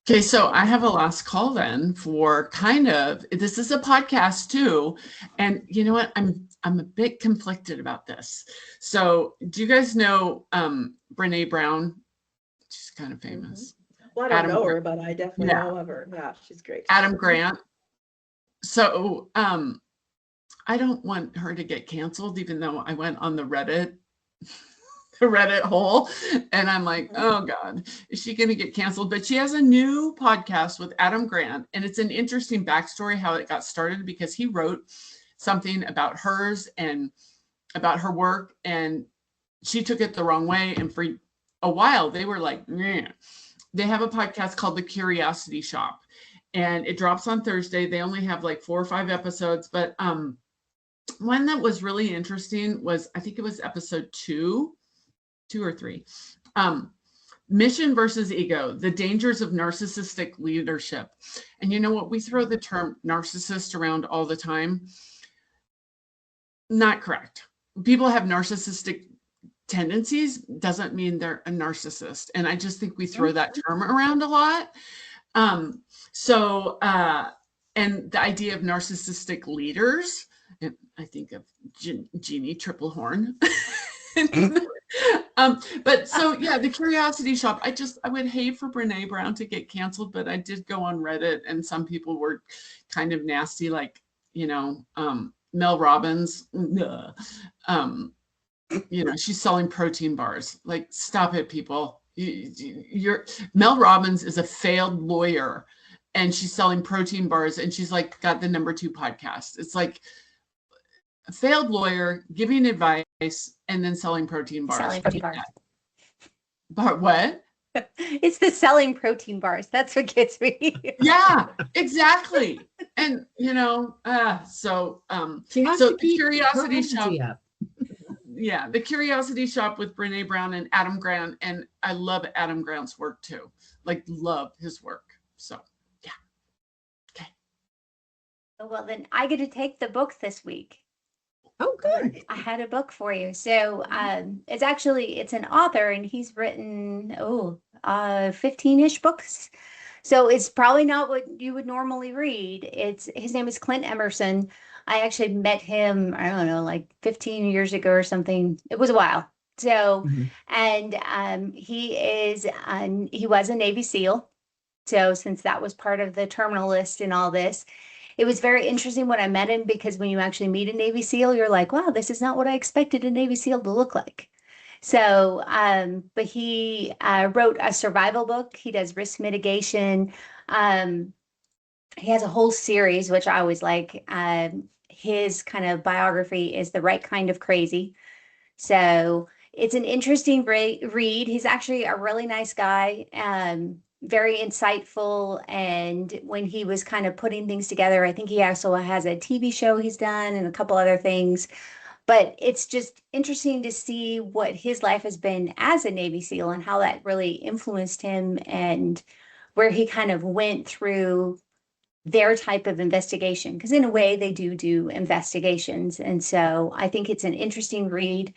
Okay, so I have a last call then for this is a podcast too, and you know what? I'm a bit conflicted about this. So, do you guys know Brene Brown? She's kind of famous. Well, I don't know her, but I definitely know of her. Yeah, she's great. Adam Grant. So, I don't want her to get canceled, even though I went on the Reddit hole, and I'm like, oh God, is she going to get canceled? But she has a new podcast with Adam Grant, and it's an interesting backstory how it got started, because he wrote something about hers and about her work, and she took it the wrong way. And for a while, they were like, meh. They have a podcast called The Curiosity Shop, and it drops on Thursday. They only have like 4 or 5 episodes, but one that was really interesting was, I think it was episode 2 or 3. Mission versus ego, the dangers of narcissistic leadership. And you know what? We throw the term narcissist around all the time. Not correct. People have narcissistic tendencies, doesn't mean they're a narcissist. And I just think we throw that term around a lot. And the idea of narcissistic leaders, and I think of Jeannie Triplehorn. But so yeah, The Curiosity Shop. I would hate for Brene Brown to get canceled, but I did go on Reddit, and some people were kind of nasty, like, Mel Robbins. She's selling protein bars. Like, stop it, people. Mel Robbins is a failed lawyer, and she's selling protein bars, and she's like got the #2 podcast. It's like a failed lawyer giving advice and then selling protein bars. Selling protein bars. But what? It's the selling protein bars. That's what gets me. Yeah, exactly. And so the Curiosity Shop. Yeah, The Curiosity Shop with Brene Brown and Adam Grant. And I love Adam Grant's work too. Like, love his work. So yeah. Okay. Well, then I get to take the book this week. Oh, good. I had a book for you. So it's an author, and he's written 15-ish books. So it's probably not what you would normally read. His name is Clint Emerson. I actually met him, I don't know, like 15 years ago or something. It was a while. So, and he was a Navy SEAL. So since that was part of the terminal list and all this, it was very interesting when I met him, because when you actually meet a Navy SEAL, you're like, wow, this is not what I expected a Navy SEAL to look like. So, but he wrote a survival book. He does risk mitigation. He has a whole series, which I always like. His kind of biography is The Right Kind of Crazy. So it's an interesting read. He's actually a really nice guy. Very insightful. And when he was kind of putting things together, I think he also has a TV show he's done and a couple other things. But it's just interesting to see what his life has been as a Navy SEAL and how that really influenced him, and where he kind of went through their type of investigation. Because in a way, they do investigations. And so I think it's an interesting read.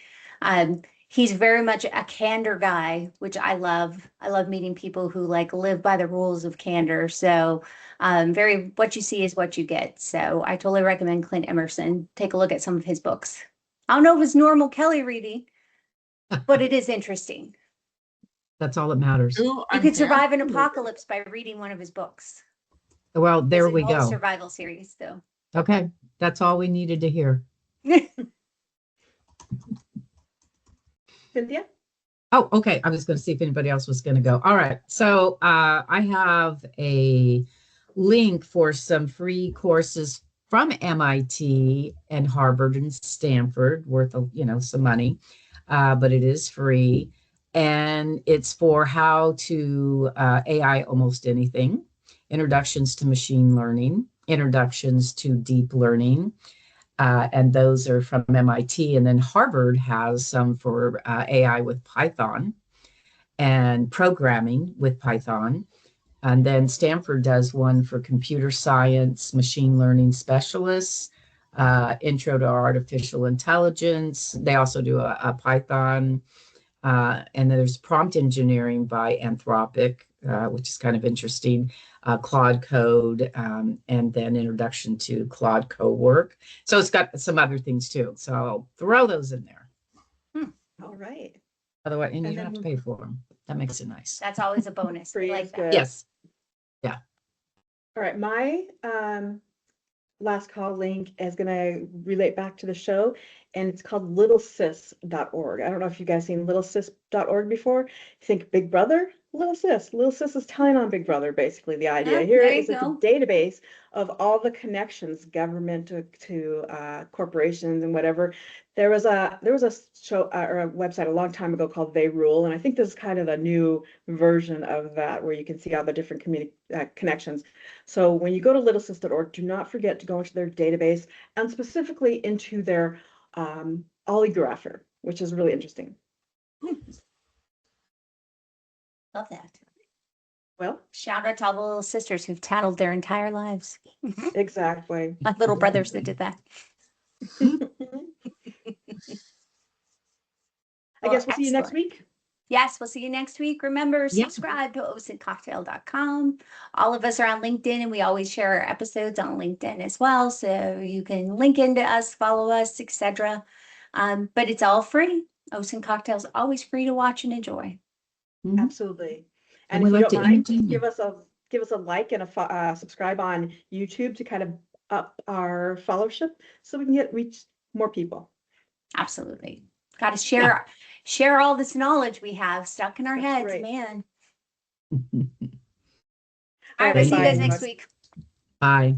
He's very much a candor guy, which I love. I love meeting people who live by the rules of candor. So what you see is what you get. So I totally recommend Clint Emerson. Take a look at some of his books. I don't know if it's normal Kelly reading, but it is interesting. That's all that matters. You could survive an apocalypse by reading one of his books. Well, there we go. Survival series, though. Okay, that's all we needed to hear. Cynthia? Oh, okay. I was going to see if anybody else was going to go. All right. So I have a link for some free courses from MIT and Harvard and Stanford, worth some money, but it is free, and it's for how to AI almost anything. Introductions to machine learning, introductions to deep learning. And those are from MIT. And then Harvard has some for AI with Python and programming with Python. And then Stanford does one for computer science, machine learning specialists, intro to artificial intelligence. They also do a Python. And then there's prompt engineering by Anthropic. which is kind of interesting, Claude Code, and then Introduction to Claude Co-work. So it's got some other things too. So I'll throw those in there. All right. Otherwise, and you And don't have to then- pay for them. That makes it nice. That's always a bonus. We Free like is that. good. Yes. All right. My last call link is going to relate back to the show, and it's called littlesis.org. I don't know if you guys seen littlesis.org before. You think Big Brother? Little Sis. Little Sis is telling on Big Brother, basically. The idea Yeah, here there you is it's a go. database of all the connections, government to corporations and whatever. There was a show or a website a long time ago called They Rule, and I think this is kind of a new version of that where you can see all the different connections. So when you go to littlesis.org, do not forget to go into their database and specifically into their oligrapher, which is really interesting. Love that. Well, Shout out to all the little sisters who've tattled their entire lives. exactly. My little brothers that did that. I guess we'll see you next Excellent. week. Yes, we'll see you next week. Remember, Yeah. subscribe to oceancocktail.com. All of us are on LinkedIn, and we always share our episodes on LinkedIn as well. So you can link into us, follow us, etc. But it's all free. Ocean Cocktail's always free to watch and enjoy. Mhm. Absolutely. And And we if you like don't to mind, entertain you. give us a like and a subscribe on YouTube to kind of up our followership so we can reach more people. Absolutely. Got to share all this knowledge we have stuck in our That's heads, right. man. All All right, right, we'll see you bye, guys next everyone. week. Bye.